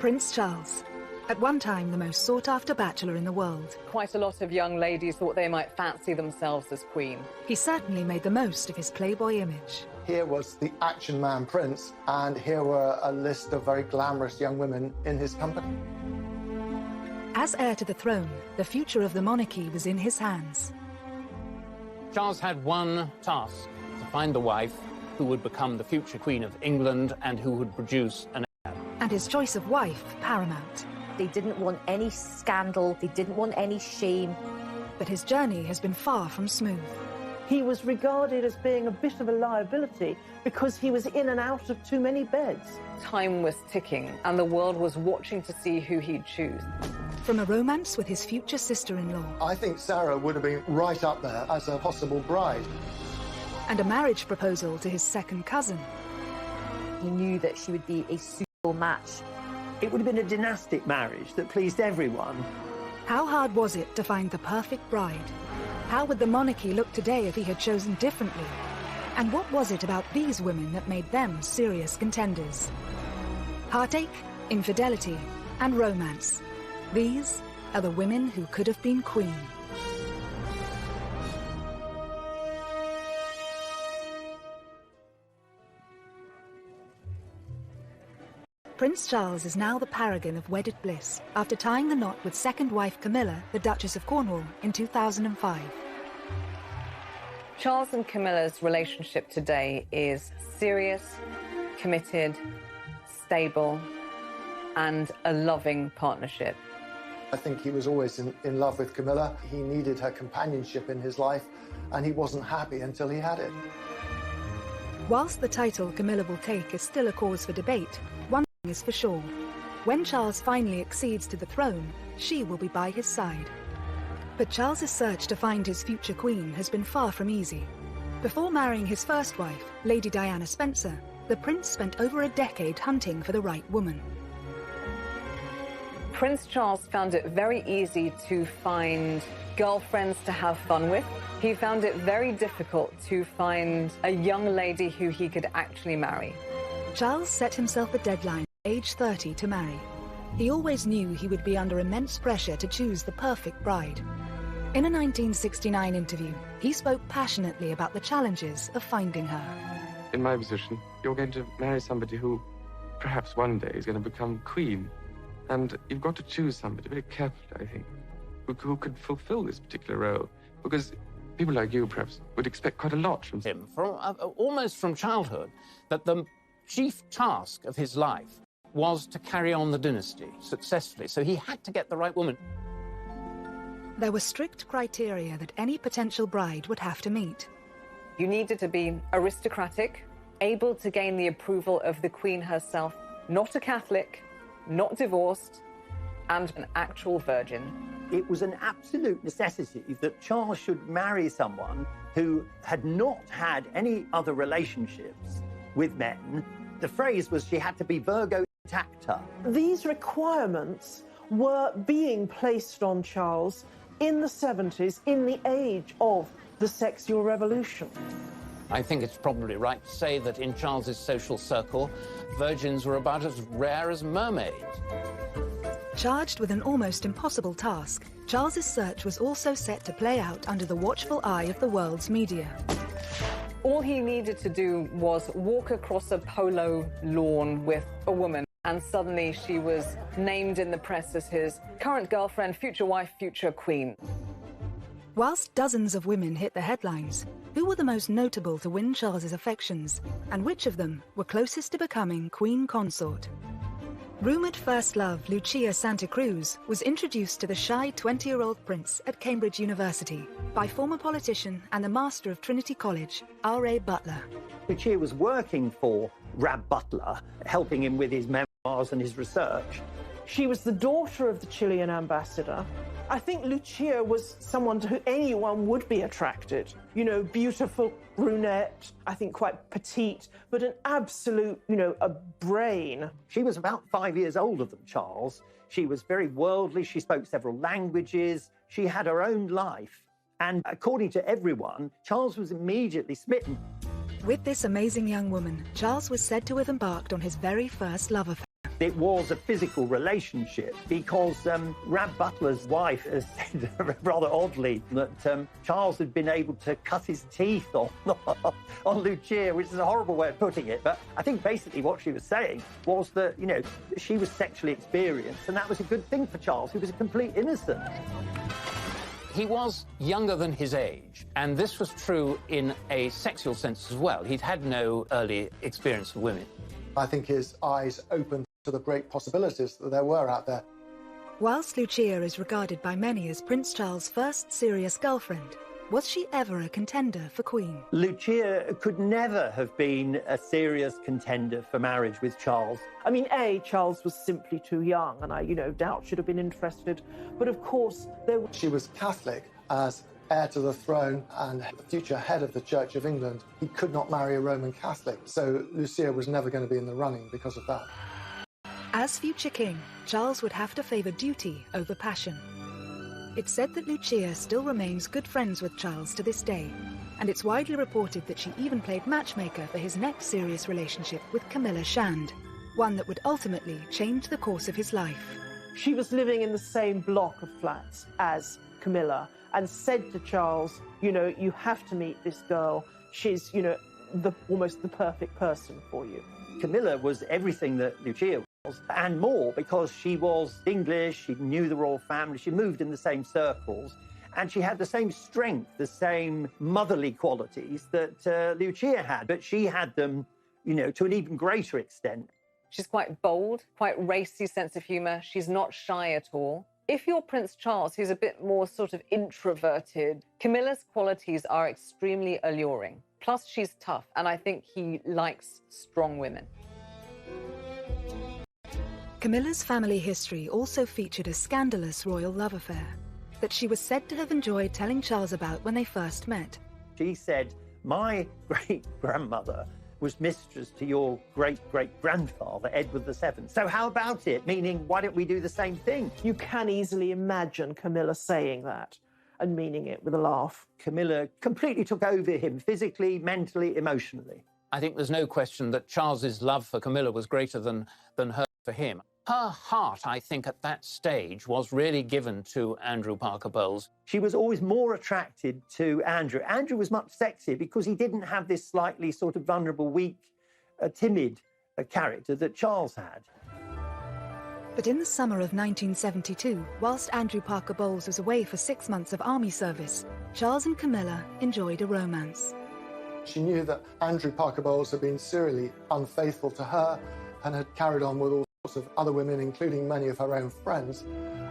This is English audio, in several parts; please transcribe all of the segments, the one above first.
Prince Charles, at one time the most sought-after bachelor in the world. Quite a lot of young ladies thought they might fancy themselves as queen. He certainly made the most of his playboy image. Here was the action man prince, and here were a list of very glamorous young women in his company. As heir to the throne, the future of the monarchy was in his hands. Charles had one task: to find the wife who would become the future Queen of England and who would produce an heir. And his choice of wife paramount. They didn't want any scandal, they didn't want any shame. But his journey has been far from smooth. He was regarded as being a bit of a liability because he was in and out of too many beds. Time was ticking, and the world was watching to see who he'd choose. From a romance with his future sister-in-law. I think Sarah would have been right up there as a possible bride. And a marriage proposal to his second cousin. He knew that she would be a suitable match. It would have been a dynastic marriage that pleased everyone. How hard was it to find the perfect bride? How would the monarchy look today if he had chosen differently? And what was it about these women that made them serious contenders? Heartache, infidelity, and romance. These are the women who could have been queen. Prince Charles is now the paragon of wedded bliss after tying the knot with second wife Camilla, the Duchess of Cornwall, in 2005. Charles and Camilla's relationship today is serious, committed, stable, and a loving partnership. I think he was always in love with Camilla. He needed her companionship in his life, and he wasn't happy until he had it. Whilst the title Camilla will take is still a cause for debate, one thing is for sure. When Charles finally accedes to the throne, she will be by his side. But Charles's search to find his future queen has been far from easy. Before marrying his first wife, Lady Diana Spencer, the prince spent over a decade hunting for the right woman. Prince Charles found it very easy to find girlfriends to have fun with. He found it very difficult to find a young lady who he could actually marry. Charles set himself a deadline at age 30 to marry. He always knew he would be under immense pressure to choose the perfect bride. In a 1969 interview, he spoke passionately about the challenges of finding her. In my position, you're going to marry somebody who perhaps one day is going to become queen. And you've got to choose somebody very carefully, I think, who could fulfill this particular role. Because people like you, perhaps, would expect quite a lot from him, almost from childhood, that the chief task of his life was to carry on the dynasty successfully. So he had to get the right woman. There were strict criteria that any potential bride would have to meet. You needed to be aristocratic, able to gain the approval of the Queen herself, not a Catholic, not divorced, and an actual virgin. It was an absolute necessity that Charles should marry someone who had not had any other relationships with men. The phrase was she had to be Virgo intacta. These requirements were being placed on Charles in the 70s, in the age of the sexual revolution. I think it's probably right to say that in Charles's social circle, virgins were about as rare as mermaids. Charged with an almost impossible task, Charles's search was also set to play out under the watchful eye of the world's media. All he needed to do was walk across a polo lawn with a woman, and suddenly she was named in the press as his current girlfriend, future wife, future queen. Whilst dozens of women hit the headlines, who were the most notable to win Charles's affections, and which of them were closest to becoming queen consort? Rumoured first love Lucia Santa Cruz was introduced to the shy 20-year-old prince at Cambridge University by former politician and the master of Trinity College, R.A. Butler. Lucia was working for Rab Butler, helping him with his memoirs and his research. She was the daughter of the Chilean ambassador. I think Lucia was someone to whom anyone would be attracted. You know, beautiful brunette, I think quite petite, but an absolute, a brain. She was about 5 years older than Charles. She was very worldly. She spoke several languages. She had her own life. And according to everyone, Charles was immediately smitten. With this amazing young woman, Charles was said to have embarked on his very first love affair. it was a physical relationship because Rab Butler's wife has said rather oddly that Charles had been able to cut his teeth on Lucia, which is a horrible way of putting it. But I think basically what she was saying was that, you know, she was sexually experienced, and that was a good thing for Charles, who was a complete innocent. He was younger than his age, and this was true in a sexual sense as well. He'd had no early experience with women. I think his eyes opened to the great possibilities that there were out there. Whilst Lucia is regarded by many as Prince Charles' first serious girlfriend, was she ever a contender for Queen? Lucia could never have been a serious contender for marriage with Charles. I mean, Charles was simply too young, and I, doubt she'd have been interested. But of course, She was Catholic. As heir to the throne and the future head of the Church of England, he could not marry a Roman Catholic. So Lucia was never going to be in the running because of that. As future king, Charles would have to favour duty over passion. It's said that Lucia still remains good friends with Charles to this day, and it's widely reported that she even played matchmaker for his next serious relationship with Camilla Shand, one that would ultimately change the course of his life. she was living in the same block of flats as Camilla and said to Charles, you have to meet this girl. She's, almost the perfect person for you. Camilla was everything that Lucia was, and more, because she was English, she knew the royal family, she moved in the same circles, and she had the same strength, the same motherly qualities that Lucia had, but she had them, to an even greater extent. She's quite bold, quite racy sense of humour. She's not shy at all. If you're Prince Charles, who's a bit more sort of introverted, Camilla's qualities are extremely alluring. Plus, she's tough, and I think he likes strong women. Camilla's family history also featured a scandalous royal love affair that she was said to have enjoyed telling Charles about when they first met. She said, my great-grandmother was mistress to your great-great-grandfather, Edward VII. So how about it? Meaning, why don't we do the same thing? You can easily imagine Camilla saying that and meaning it with a laugh. Camilla completely took over him, physically, mentally, emotionally. I think there's no question that Charles's love for Camilla was greater than her for him. Her heart, I think, at that stage was really given to Andrew Parker Bowles. She was always more attracted to Andrew. Andrew was much sexier because he didn't have this slightly sort of vulnerable, weak, timid character that Charles had. But in the summer of 1972, whilst Andrew Parker Bowles was away for 6 months of army service, Charles and Camilla enjoyed a romance. She knew that Andrew Parker Bowles had been serially unfaithful to her and had carried on with all sorts of other women, including many of her own friends.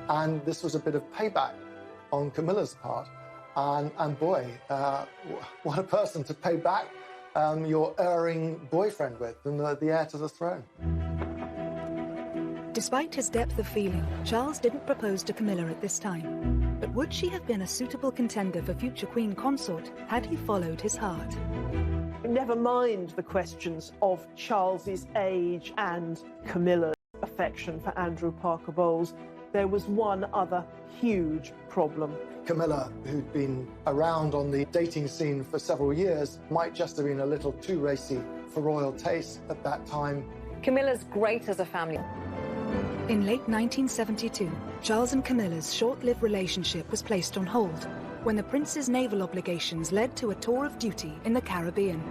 And this was a bit of payback on Camilla's part. And boy, what a person to pay back your erring boyfriend with, and the heir to the throne. Despite his depth of feeling, Charles didn't propose to Camilla at this time. But would she have been a suitable contender for future Queen Consort had he followed his heart? Never mind the questions of Charles's age and Camilla's affection for Andrew Parker Bowles. There was one other huge problem. Camilla, who'd been around on the dating scene for several years, might just have been a little too racy for royal taste at that time. Camilla's great as a family. In late 1972, Charles and Camilla's short-lived relationship was placed on hold when the prince's naval obligations led to a tour of duty in the Caribbean.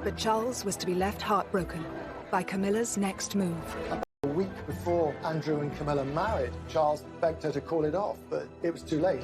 But Charles was to be left heartbroken by Camilla's next move. A week before Andrew and Camilla married, Charles begged her to call it off, but it was too late.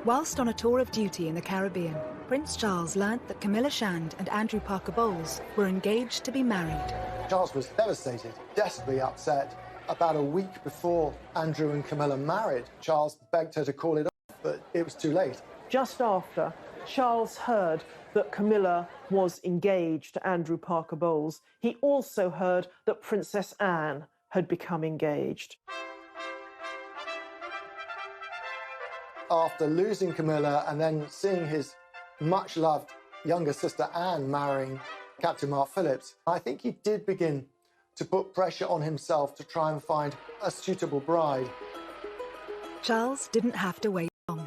Whilst on a tour of duty in the Caribbean, Prince Charles learnt that Camilla Shand and Andrew Parker Bowles were engaged to be married. Charles was devastated, desperately upset. About a week before Andrew and Camilla married, Charles begged her to call it off, but it was too late. Just after Charles heard that Camilla was engaged to Andrew Parker Bowles, he also heard that Princess Anne had become engaged. After losing Camilla and then seeing his much-loved younger sister Anne marrying Captain Mark Phillips, I think he did begin to put pressure on himself to try and find a suitable bride. Charles didn't have to wait long.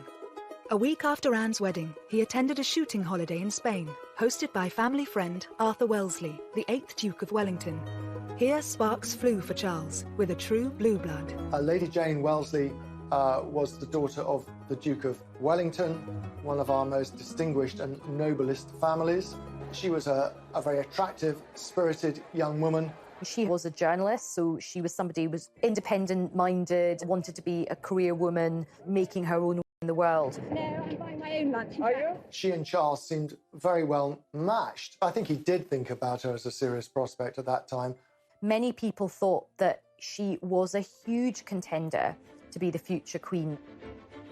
A week after Anne's wedding, he attended a shooting holiday in Spain, hosted by family friend Arthur Wellesley, the 8th Duke of Wellington. Here, sparks flew for Charles, with a true blue blood. Lady Jane Wellesley was the daughter of the Duke of Wellington, one of our most distinguished and noblest families. She was a very attractive, spirited young woman. She was a journalist, so she was somebody who was independent-minded, wanted to be a career woman, making her own way in the world. No, I'm buying my own lunch. Are you? She and Charles seemed very well matched. I think he did think about her as a serious prospect at that time. Many people thought that she was a huge contender to be the future queen.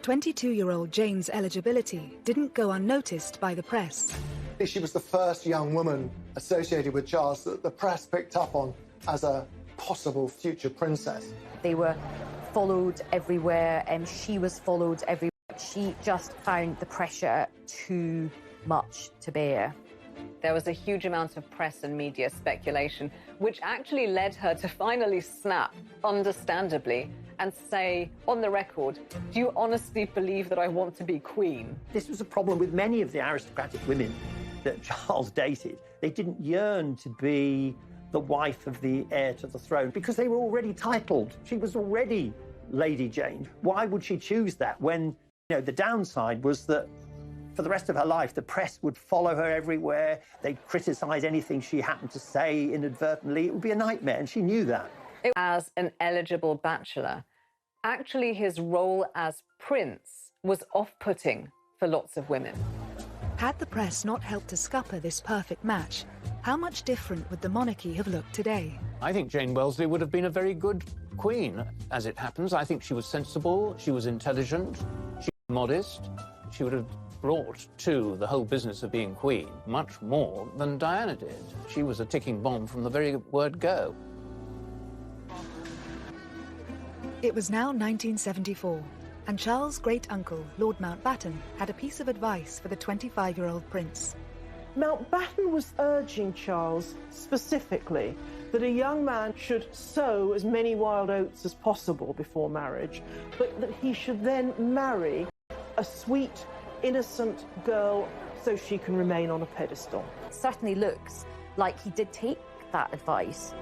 22-year-old Jane's eligibility didn't go unnoticed by the press. She was the first young woman associated with Charles that the press picked up on as a possible future princess. They were followed everywhere, and she was followed everywhere. She just found the pressure too much to bear. There was a huge amount of press and media speculation, which actually led her to finally snap, understandably, and say, on the record, do you honestly believe that I want to be queen? This was a problem with many of the aristocratic women that Charles dated. They didn't yearn to be the wife of the heir to the throne because they were already titled. She was already Lady Jane. Why would she choose that when, the downside was that for the rest of her life, the press would follow her everywhere. They'd criticise anything she happened to say inadvertently. It would be a nightmare, and she knew that. As an eligible bachelor, actually his role as prince was off-putting for lots of women. Had the press not helped to scupper this perfect match, how much different would the monarchy have looked today? I think Jane Wellesley would have been a very good queen. As it happens, I think she was sensible, she was intelligent, she was modest. She would have brought to the whole business of being queen much more than Diana did. She was a ticking bomb from the very word go. It was now 1974, and Charles' great-uncle, Lord Mountbatten, had a piece of advice for the 25-year-old prince. Mountbatten was urging Charles specifically that a young man should sow as many wild oats as possible before marriage, but that he should then marry a sweet, innocent girl so she can remain on a pedestal. It certainly looks like he did take that advice.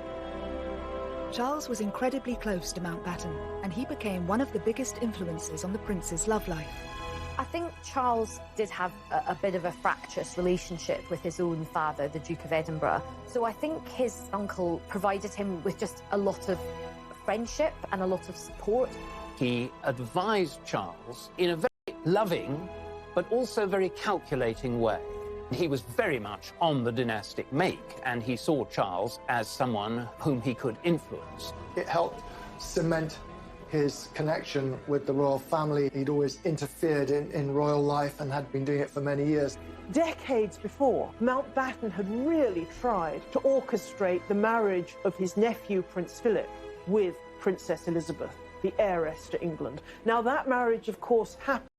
Charles was incredibly close to Mountbatten, and he became one of the biggest influences on the prince's love life. I think Charles did have a bit of a fractious relationship with his own father, the Duke of Edinburgh. So I think his uncle provided him with just a lot of friendship and a lot of support. He advised Charles in a very loving, but also very calculating way. He was very much on the dynastic make, and he saw Charles as someone whom he could influence. It helped cement his connection with the royal family. He'd always interfered in royal life and had been doing it for many years. Decades before, Mountbatten had really tried to orchestrate the marriage of his nephew, Prince Philip, with Princess Elizabeth, the heiress to England. Now, that marriage, of course, happened,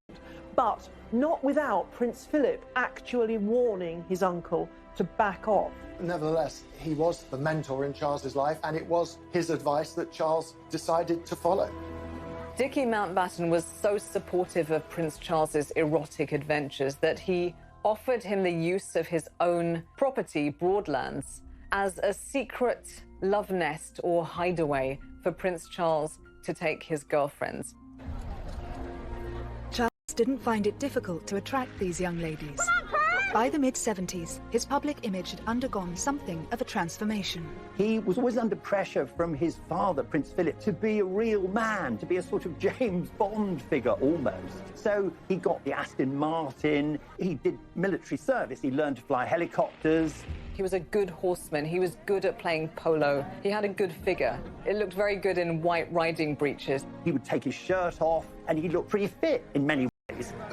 but not without Prince Philip actually warning his uncle to back off. Nevertheless, he was the mentor in Charles's life, and it was his advice that Charles decided to follow. Dickie Mountbatten was so supportive of Prince Charles's erotic adventures that he offered him the use of his own property, Broadlands, as a secret love nest or hideaway for Prince Charles to take his girlfriends. Charles didn't find it difficult to attract these young ladies. By the mid-70s, his public image had undergone something of a transformation. He was always under pressure from his father, Prince Philip, to be a real man, to be a sort of James Bond figure almost. So he got the Aston Martin, he did military service, he learned to fly helicopters. He was a good horseman. He was good at playing polo. He had a good figure. It looked very good in white riding breeches. He would take his shirt off, and he looked pretty fit in many ways.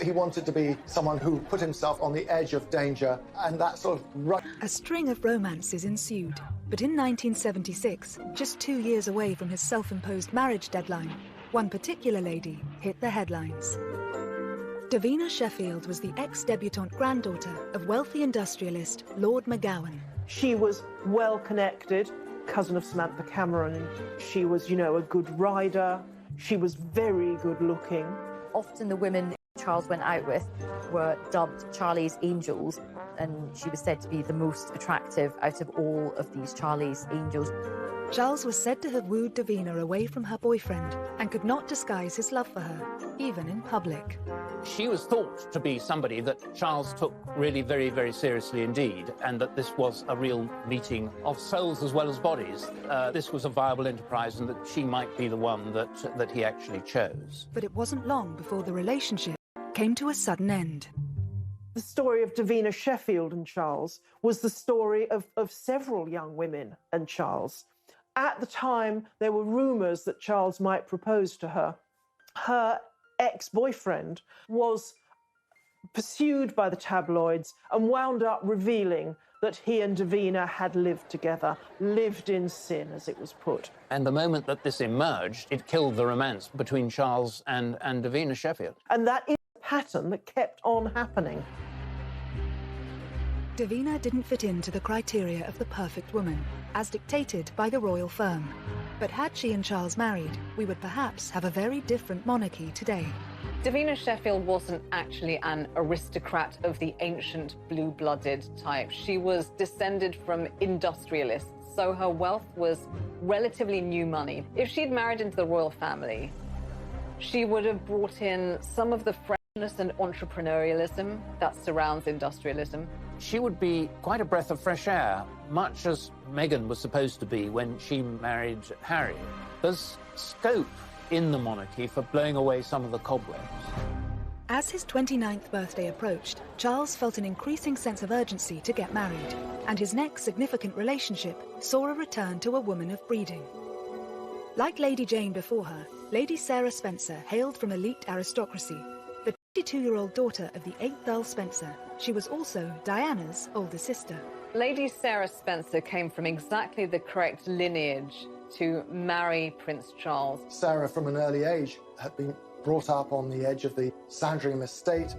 He wanted to be someone who put himself on the edge of danger, and that sort of... A string of romances ensued, but in 1976, just 2 years away from his self-imposed marriage deadline, one particular lady hit the headlines. Davina Sheffield was the ex-debutante granddaughter of wealthy industrialist Lord McGowan. She was well-connected, cousin of Samantha Cameron. She was, a good rider. She was very good-looking. Often the women Charles went out with were dubbed Charlie's Angels, and she was said to be the most attractive out of all of these Charlie's Angels. Charles was said to have wooed Davina away from her boyfriend and could not disguise his love for her, even in public. She was thought to be somebody that Charles took really very, very seriously indeed, and that this was a real meeting of souls as well as bodies. This was a viable enterprise, and that she might be the one that he actually chose. But it wasn't long before the relationship came to a sudden end. The story of Davina Sheffield and Charles was the story of several young women and Charles. At the time, there were rumours that Charles might propose to her. Her ex-boyfriend was pursued by the tabloids and wound up revealing that he and Davina had lived together, lived in sin, as it was put. And the moment that this emerged, it killed the romance between Charles and Davina Sheffield. And that is a pattern that kept on happening. Davina didn't fit into the criteria of the perfect woman, as dictated by the royal firm. But had she and Charles married, we would perhaps have a very different monarchy today. Davina Sheffield wasn't actually an aristocrat of the ancient blue-blooded type. She was descended from industrialists, so her wealth was relatively new money. If she'd married into the royal family, she would have brought in some of the freshness and entrepreneurialism that surrounds industrialism. She would be quite a breath of fresh air, much as Meghan was supposed to be when she married Harry. There's scope in the monarchy for blowing away some of the cobwebs. As his 29th birthday approached, Charles felt an increasing sense of urgency to get married, and his next significant relationship saw a return to a woman of breeding. Like Lady Jane before her, Lady Sarah Spencer hailed from elite aristocracy. The 22-year-old daughter of the 8th Earl Spencer, she was also Diana's older sister. Lady Sarah Spencer came from exactly the correct lineage to marry Prince Charles. Sarah, from an early age, had been brought up on the edge of the Sandringham estate.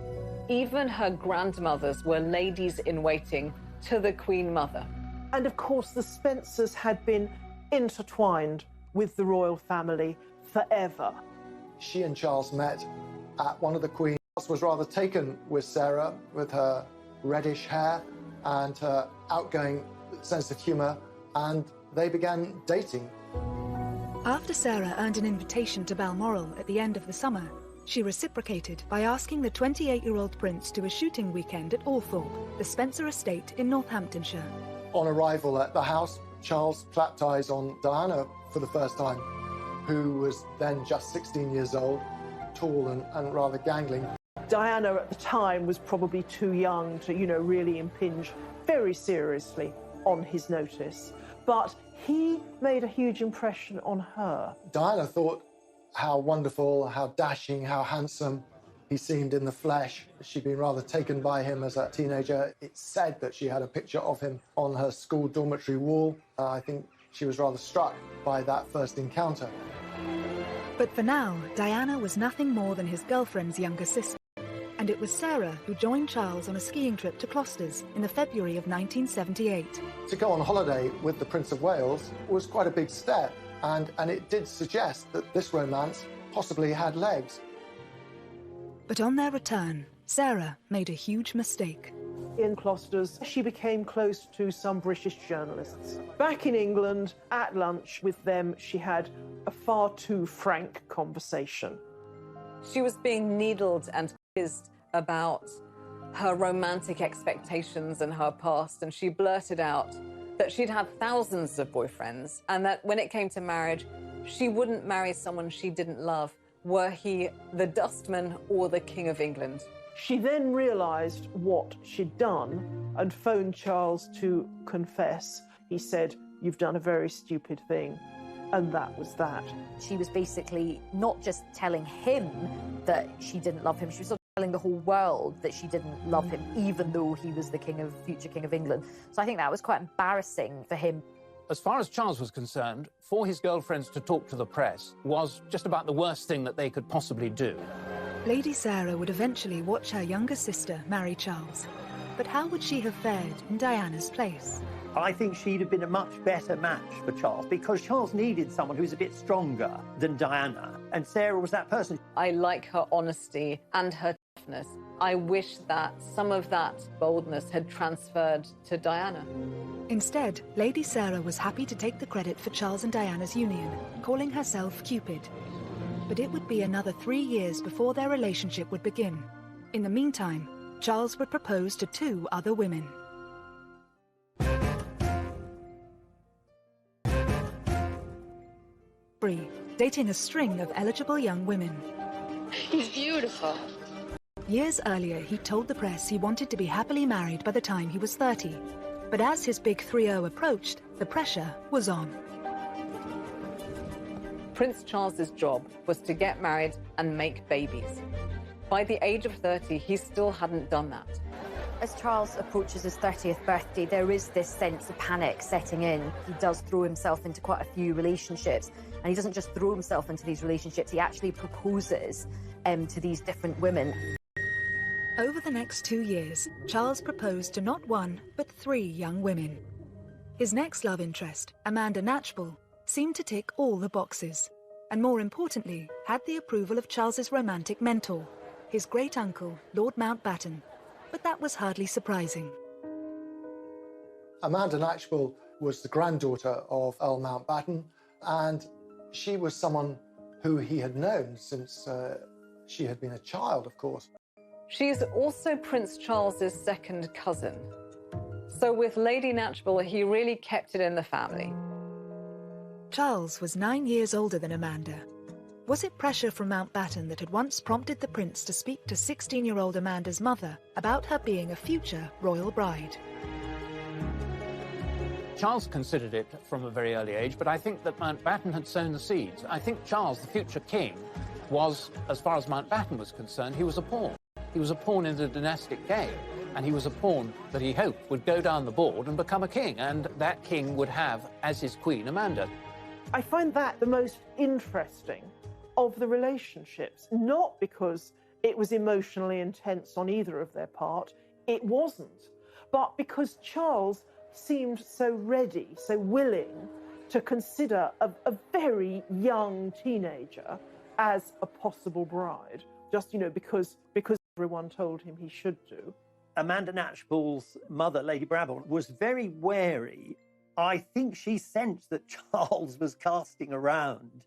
Even her grandmothers were ladies-in-waiting to the Queen Mother. And of course, the Spencers had been intertwined with the royal family forever. She and Charles met at one of the Queen's. Charles was rather taken with Sarah, with her reddish hair and her outgoing sense of humour, and they began dating. After Sarah earned an invitation to Balmoral at the end of the summer, she reciprocated by asking the 28-year-old prince to a shooting weekend at Althorpe, the Spencer estate in Northamptonshire. On arrival at the house, Charles clapped eyes on Diana for the first time, who was then just 16 years old, tall and rather gangling. Diana at the time was probably too young to, really impinge very seriously on his notice. But he made a huge impression on her. Diana thought how wonderful, how dashing, how handsome he seemed in the flesh. She'd been rather taken by him as a teenager. It's said that she had a picture of him on her school dormitory wall. I think she was rather struck by that first encounter. But for now, Diana was nothing more than his girlfriend's younger sister. And it was Sarah who joined Charles on a skiing trip to Closters in the February of 1978. To go on holiday with the Prince of Wales was quite a big step, and it did suggest that this romance possibly had legs. But on their return, Sarah made a huge mistake. In Closters, she became close to some British journalists. Back in England, at lunch with them, she had a far too frank conversation. She was being needled and quizzed about her romantic expectations and her past, and she blurted out that she'd had thousands of boyfriends and that when it came to marriage, she wouldn't marry someone she didn't love, were he the dustman or the King of England. She then realised what she'd done and phoned Charles to confess. He said, "You've done a very stupid thing." And that was that. She was basically not just telling him that she didn't love him, she was sort of telling the whole world that she didn't love him, even though he was the future King of England. So I think that was quite embarrassing for him. As far as Charles was concerned, for his girlfriends to talk to the press was just about the worst thing that they could possibly do. Lady Sarah would eventually watch her younger sister marry Charles. But how would she have fared in Diana's place? I think she'd have been a much better match for Charles, because Charles needed someone who's a bit stronger than Diana, and Sarah was that person. I like her honesty and her toughness. I wish that some of that boldness had transferred to Diana. Instead, Lady Sarah was happy to take the credit for Charles and Diana's union, calling herself Cupid. But it would be another 3 years before their relationship would begin. In the meantime, Charles would propose to 2 other women. Bree, dating a string of eligible young women. He's beautiful. Years earlier, he told the press he wanted to be happily married by the time he was 30. But as his big 3-0 approached, the pressure was on. Prince Charles's job was to get married and make babies. By the age of 30, he still hadn't done that. As Charles approaches his 30th birthday, there is this sense of panic setting in. He does throw himself into quite a few relationships, and he doesn't just throw himself into these relationships, he actually proposes to these different women. Over the next 2 years, Charles proposed to not 1, but 3 young women. His next love interest, Amanda Knatchbull, seemed to tick all the boxes, and more importantly, had the approval of Charles's romantic mentor, his great-uncle, Lord Mountbatten. But that was hardly surprising. Amanda Knatchbull was the granddaughter of Earl Mountbatten, and she was someone who he had known since she had been a child, of course. She's also Prince Charles's second cousin. So with Lady Knatchbull, he really kept it in the family. Charles was 9 years older than Amanda. Was it pressure from Mountbatten that had once prompted the prince to speak to 16-year-old Amanda's mother about her being a future royal bride? Charles considered it from a very early age, but I think that Mountbatten had sown the seeds. I think Charles, the future king, was, as far as Mountbatten was concerned, he was a pawn. He was a pawn in the dynastic game, and he was a pawn that he hoped would go down the board and become a king, and that king would have as his queen Amanda. I find that the most interesting of the relationships, not because it was emotionally intense on either of their part, it wasn't, but because Charles seemed so ready, so willing to consider a very young teenager as a possible bride, just, because everyone told him he should do. Amanda Knatchbull's mother, Lady Brabant, was very wary. I think she sensed that Charles was casting around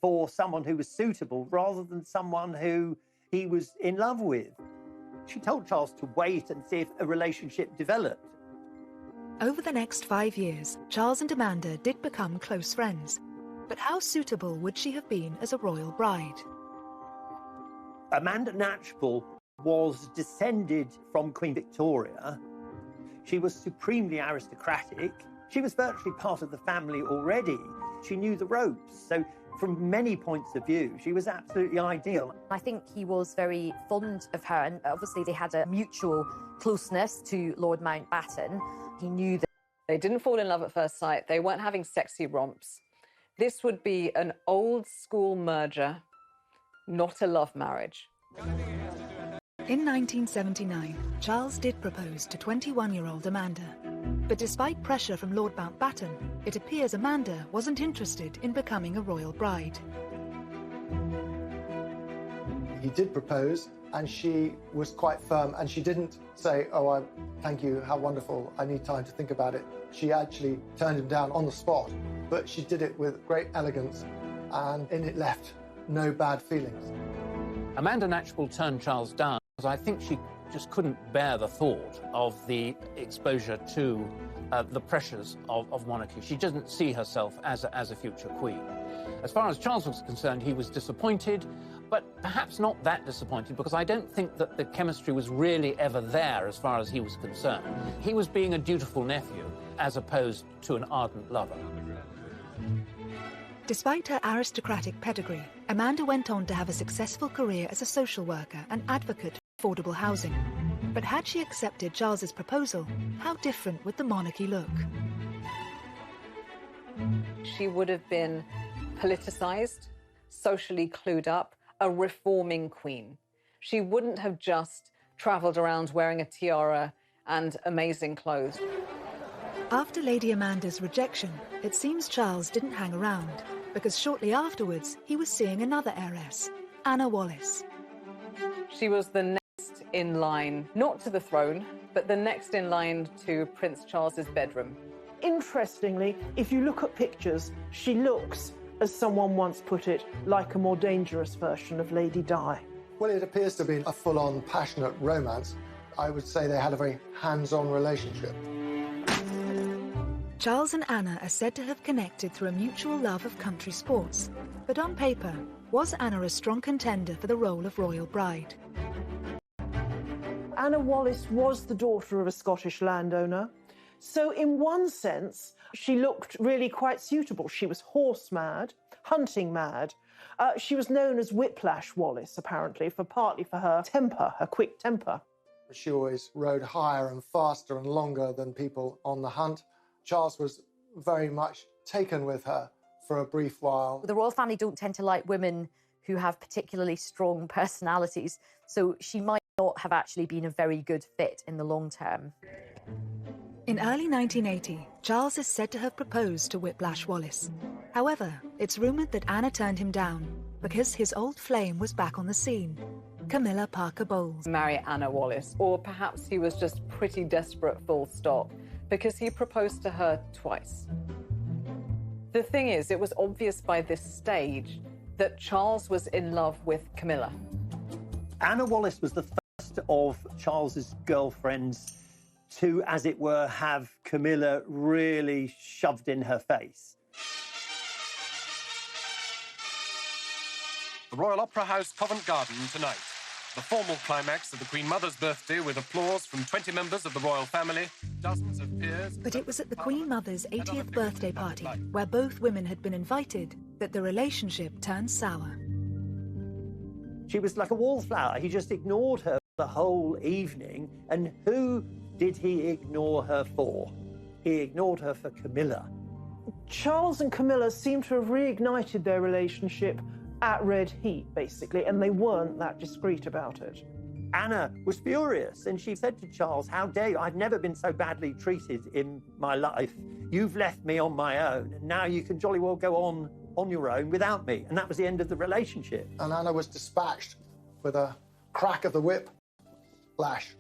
for someone who was suitable rather than someone who he was in love with. She told Charles to wait and see if a relationship developed. Over the next 5 years, Charles and Amanda did become close friends. But how suitable would she have been as a royal bride? Amanda Knatchbull was descended from Queen Victoria. She was supremely aristocratic. She was virtually part of the family already. She knew the ropes. So from many points of view, she was absolutely ideal. I think he was very fond of her, and obviously they had a mutual closeness to Lord Mountbatten. He knew that they didn't fall in love at first sight. They weren't having sexy romps. This would be an old-school merger, not a love marriage. In 1979, Charles did propose to 21-year-old Amanda. But despite pressure from Lord Mountbatten, it appears Amanda wasn't interested in becoming a royal bride. He did propose, and she was quite firm, and she didn't say, "Oh, thank you, how wonderful, I need time to think about it." She actually turned him down on the spot, but she did it with great elegance, and it left no bad feelings. Amanda Knatchbull turned Charles down because I think she just couldn't bear the thought of the exposure to the pressures of monarchy. She doesn't see herself as a future queen. As far as Charles was concerned, he was disappointed, but perhaps not that disappointed, because I don't think that the chemistry was really ever there as far as he was concerned. He was being a dutiful nephew as opposed to an ardent lover. Despite her aristocratic pedigree, Amanda went on to have a successful career as a social worker and advocate for affordable housing. But had she accepted Charles's proposal, how different would the monarchy look? She would have been politicized, socially clued up, a reforming queen. She wouldn't have just traveled around wearing a tiara and amazing clothes. After Lady Amanda's rejection, it seems Charles didn't hang around, because shortly afterwards he was seeing another heiress, Anna Wallis. She was the next in line, not to the throne, but the next in line to Prince Charles's bedroom. Interestingly, if you look at pictures, she looks, as someone once put it, like a more dangerous version of Lady Di. Well, it appears to be a full-on passionate romance. I would say they had a very hands-on relationship. Charles and Anna are said to have connected through a mutual love of country sports. But on paper, was Anna a strong contender for the role of royal bride? Anna Wallis was the daughter of a Scottish landowner. So in one sense, she looked really quite suitable. She was horse mad, hunting mad. She was known as Whiplash Wallis, apparently, partly for her temper, her quick temper. She always rode higher and faster and longer than people on the hunt. Charles was very much taken with her for a brief while. The royal family don't tend to like women who have particularly strong personalities, so she might not have actually been a very good fit in the long term. In early 1980, Charles is said to have proposed to Whiplash Wallis. However, it's rumoured that Anna turned him down because his old flame was back on the scene, Camilla Parker Bowles. Marry Anna Wallis, or perhaps he was just pretty desperate, full stop, because he proposed to her twice. The thing is, it was obvious by this stage that Charles was in love with Camilla. Anna Wallis was the first of Charles's girlfriends to, as it were, have Camilla really shoved in her face. The Royal Opera House, Covent Garden tonight. The formal climax of the Queen Mother's birthday with applause from 20 members of the royal family, dozens of peers... But it was at the Queen Mother's 80th birthday party, where both women had been invited, that the relationship turned sour. She was like a wallflower. He just ignored her the whole evening. And who did he ignore her for? He ignored her for Camilla. Charles and Camilla seem to have reignited their relationship at red heat, basically, and they weren't that discreet about it. Anna was furious, and she said to Charles, "How dare you? I've never been so badly treated in my life. You've left me on my own, and now you can jolly well go on your own without me." And that was the end of the relationship. And Anna was dispatched with a crack of the whip lash.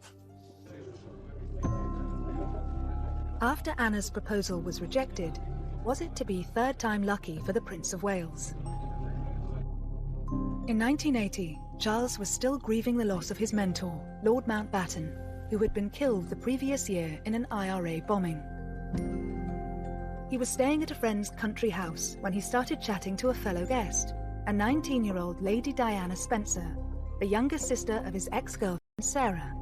After Anna's proposal was rejected, was it to be third time lucky for the Prince of Wales? In 1980, Charles was still grieving the loss of his mentor, Lord Mountbatten, who had been killed the previous year in an IRA bombing. He was staying at a friend's country house when he started chatting to a fellow guest, a 19-year-old Lady Diana Spencer, the younger sister of his ex-girlfriend Sarah.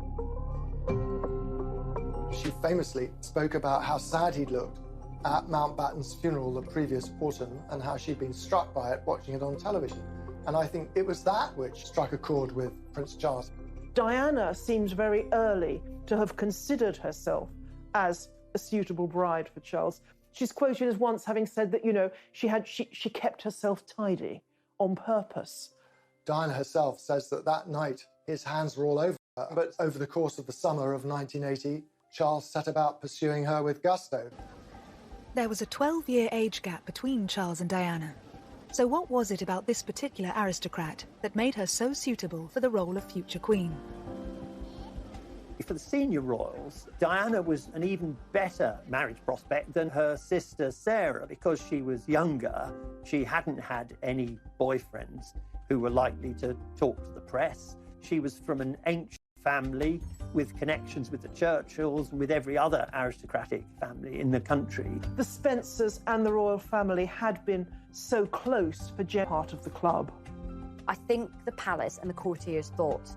She famously spoke about how sad he'd looked at Mountbatten's funeral the previous autumn and how she'd been struck by it watching it on television. And I think it was that which struck a chord with Prince Charles. Diana seems very early to have considered herself as a suitable bride for Charles. She's quoted as once having said that, you know, she kept herself tidy on purpose. Diana herself says that that night his hands were all over her. But over the course of the summer of 1980, Charles set about pursuing her with gusto. There was a 12-year age gap between Charles and Diana. So what was it about this particular aristocrat that made her so suitable for the role of future queen? For the senior royals, Diana was an even better marriage prospect than her sister Sarah because she was younger. She hadn't had any boyfriends who were likely to talk to the press. She was from an ancient family with connections with the Churchills and with every other aristocratic family in the country. The Spencers and the royal family had been so close for Jen, part of the club. I think the palace and the courtiers thought,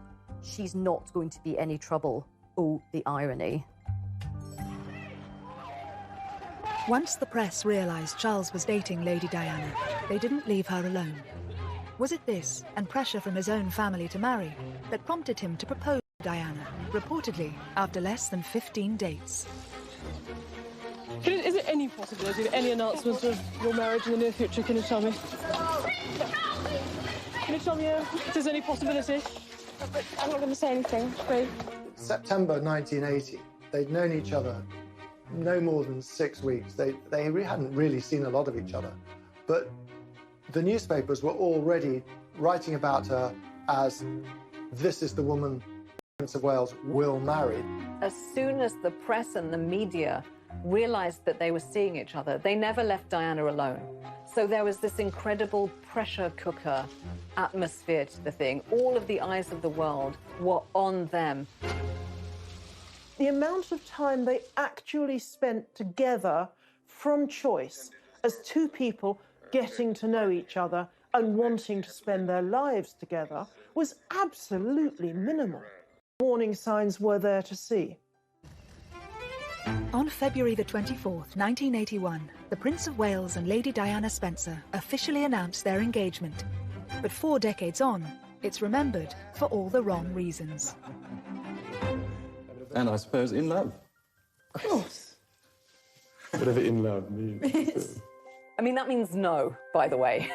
she's not going to be any trouble. Oh, the irony. Once the press realised Charles was dating Lady Diana, they didn't leave her alone. Was it this, and pressure from his own family to marry, that prompted him to propose to Diana, reportedly after less than 15 dates? Is there any possibility of any announcements of your marriage in the near future? Can you tell me? Can you tell me if there's any possibility? I'm not going to say anything, please. September 1980, they'd known each other no more than 6 weeks. They hadn't really seen a lot of each other. But the newspapers were already writing about her as, this is the woman Prince of Wales will marry. As soon as the press and the media realized that they were seeing each other, they never left Diana alone. So there was this incredible pressure cooker atmosphere to the thing. All of the eyes of the world were on them. The amount of time they actually spent together from choice as two people getting to know each other and wanting to spend their lives together was absolutely minimal. Warning signs were there to see. On February the 24th, 1981, the Prince of Wales and Lady Diana Spencer officially announced their engagement. But 4 decades on, it's remembered for all the wrong reasons. And I suppose in love. Of course. Whatever in love means. I mean, that means no, by the way.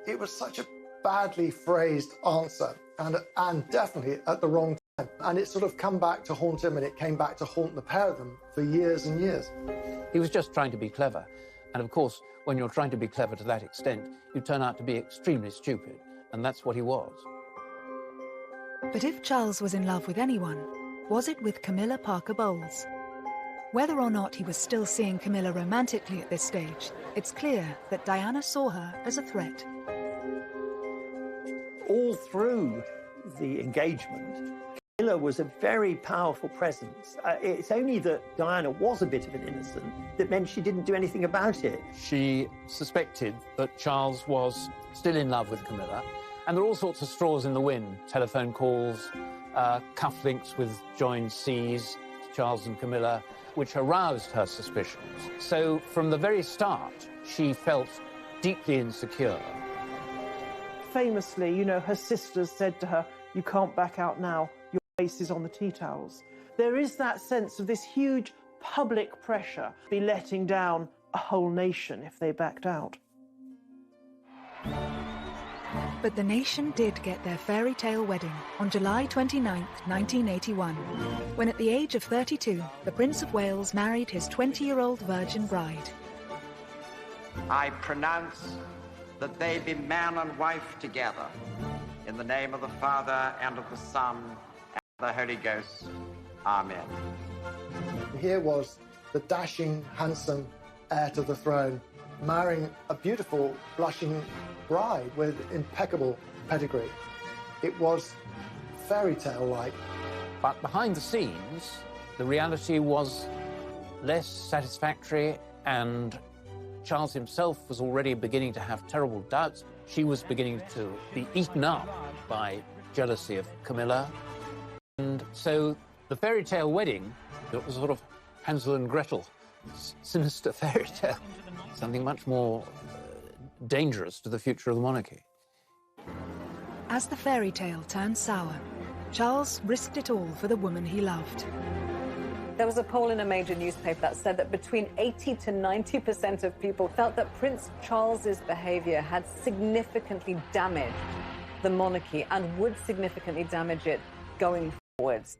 It was such a badly phrased answer, and definitely at the wrong time. And it's sort of come back to haunt him, and it came back to haunt the pair of them for years and years. He was just trying to be clever. And of course, when you're trying to be clever to that extent, you turn out to be extremely stupid. And that's what he was. But if Charles was in love with anyone, was it with Camilla Parker Bowles? Whether or not he was still seeing Camilla romantically at this stage, it's clear that Diana saw her as a threat. All through the engagement, Camilla was a very powerful presence. It's only that Diana was a bit of an innocent that meant she didn't do anything about it. She suspected that Charles was still in love with Camilla, and there are all sorts of straws in the wind. Telephone calls, cufflinks with joined C's, Charles and Camilla, which aroused her suspicions. So from the very start, she felt deeply insecure. Famously, you know, her sisters said to her, "You can't back out now, your face is on the tea towels." There is that sense of this huge public pressure, be letting down a whole nation if they backed out. But the nation did get their fairy tale wedding on July 29, 1981, when at the age of 32, the Prince of Wales married his 20-year-old virgin bride. I pronounce that they be man and wife together, in the name of the Father, and of the Son, and of the Holy Ghost. Amen. Here was the dashing, handsome heir to the throne marrying a beautiful, blushing bride with impeccable pedigree. It was fairy tale-like. But behind the scenes, the reality was less satisfactory, and Charles himself was already beginning to have terrible doubts. She was beginning to be eaten up by jealousy of Camilla. And so the fairy tale wedding, it was sort of Hansel and Gretel, sinister fairy tale, something much more dangerous to the future of the monarchy. As the fairy tale turned sour, Charles risked it all for the woman he loved. There was a poll in a major newspaper that said that between 80 to 90% of people felt that Prince Charles's behavior had significantly damaged the monarchy and would significantly damage it going forwards.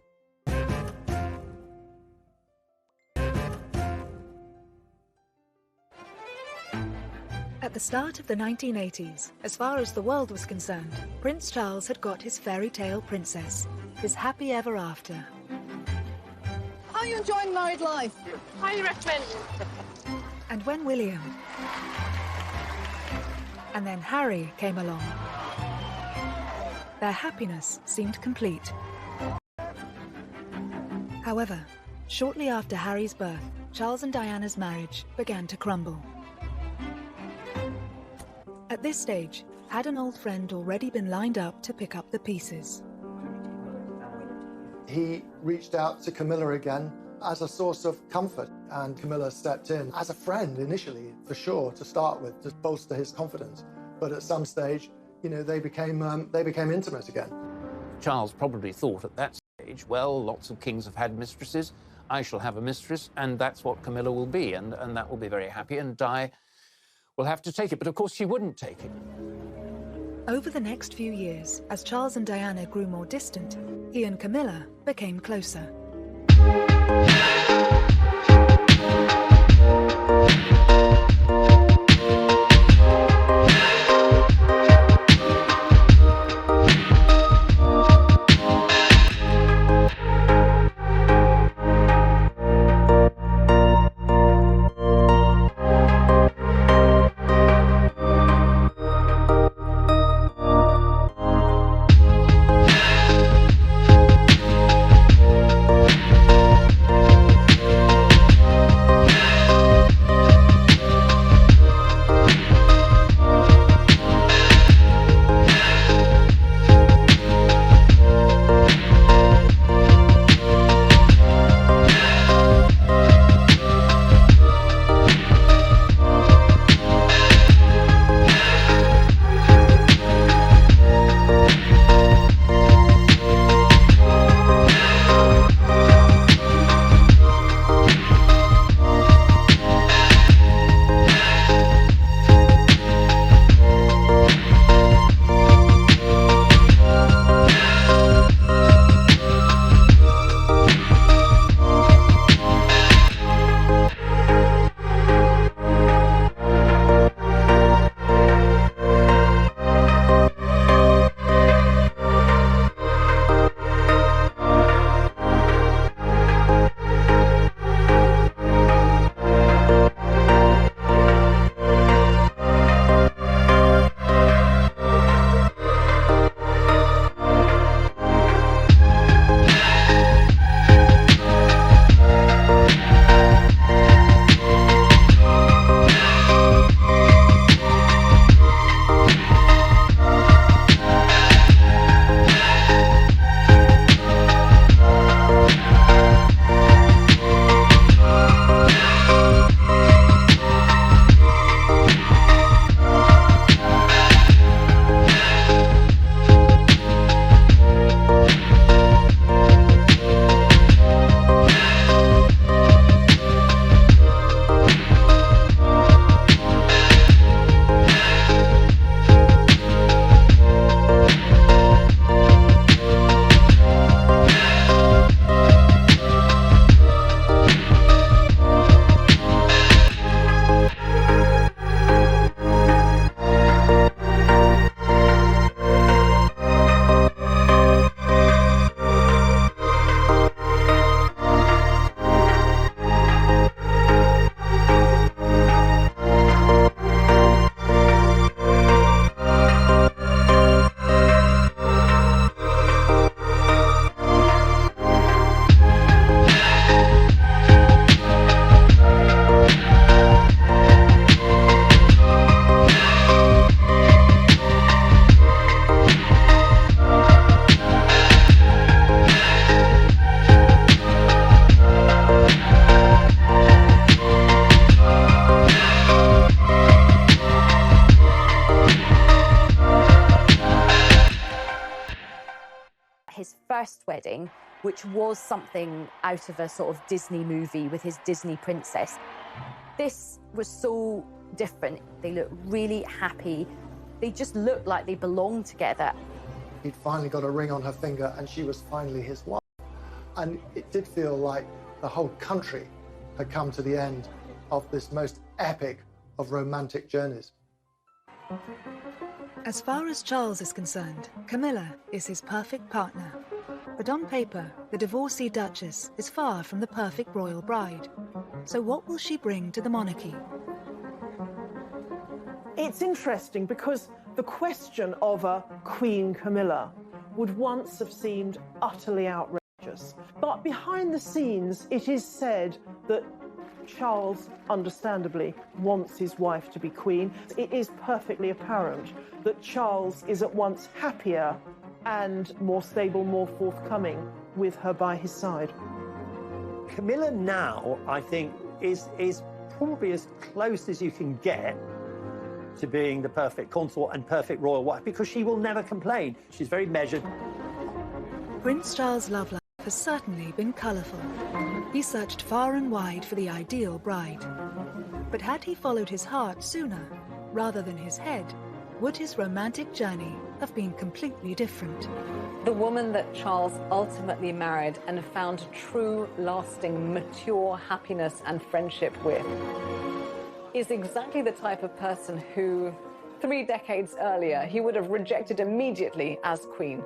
At the start of the 1980s, as far as the world was concerned, Prince Charles had got his fairy tale princess, his happy ever after. How are you enjoying married life? Highly recommend. And when William and then Harry came along, their happiness seemed complete. However, shortly after Harry's birth, Charles and Diana's marriage began to crumble. At this stage, had an old friend already been lined up to pick up the pieces? He reached out to Camilla again as a source of comfort, and Camilla stepped in as a friend initially, for sure, to start with, to bolster his confidence. But at some stage, you know, they became intimate again. Charles probably thought at that stage, well, lots of kings have had mistresses, I shall have a mistress, and that's what Camilla will be, and that will be very happy, and Di will have to take it. But of course she wouldn't take it. Over the next few years, as Charles and Diana grew more distant, he and Camilla became closer. first wedding, which was something out of a sort of Disney movie with his Disney princess, this was so different. They looked really happy. They just looked like they belonged together. He'd finally got a ring on her finger and she was finally his wife. And it did feel like the whole country had come to the end of this most epic of romantic journeys. As far as Charles is concerned, Camilla is his perfect partner. But on paper, the divorcee Duchess is far from the perfect royal bride. So what will she bring to the monarchy? It's interesting because the question of a Queen Camilla would once have seemed utterly outrageous. But behind the scenes, it is said that Charles, understandably, wants his wife to be queen. It is perfectly apparent that Charles is at once happier and more stable, more forthcoming with her by his side. Camilla now, I think, is probably as close as you can get to being the perfect consort and perfect royal wife, because she will never complain. She's very measured. Prince Charles' love life has certainly been colourful. He searched far and wide for the ideal bride. But had he followed his heart sooner, rather than his head, would his romantic journey have been completely different? The woman that Charles ultimately married and found true, lasting, mature happiness and friendship with is exactly the type of person who, 3 decades earlier, he would have rejected immediately as queen.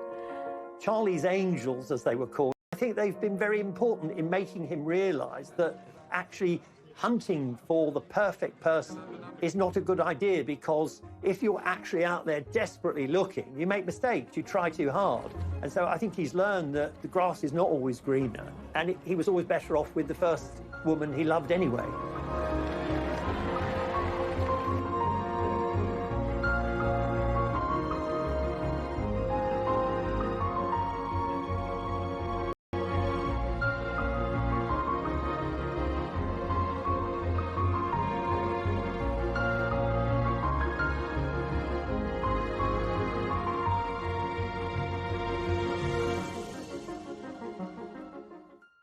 Charlie's angels, as they were called, I think they've been very important in making him realise that actually hunting for the perfect person is not a good idea, because if you're actually out there desperately looking, you make mistakes, you try too hard. And so I think he's learned that the grass is not always greener, and he was always better off with the first woman he loved anyway.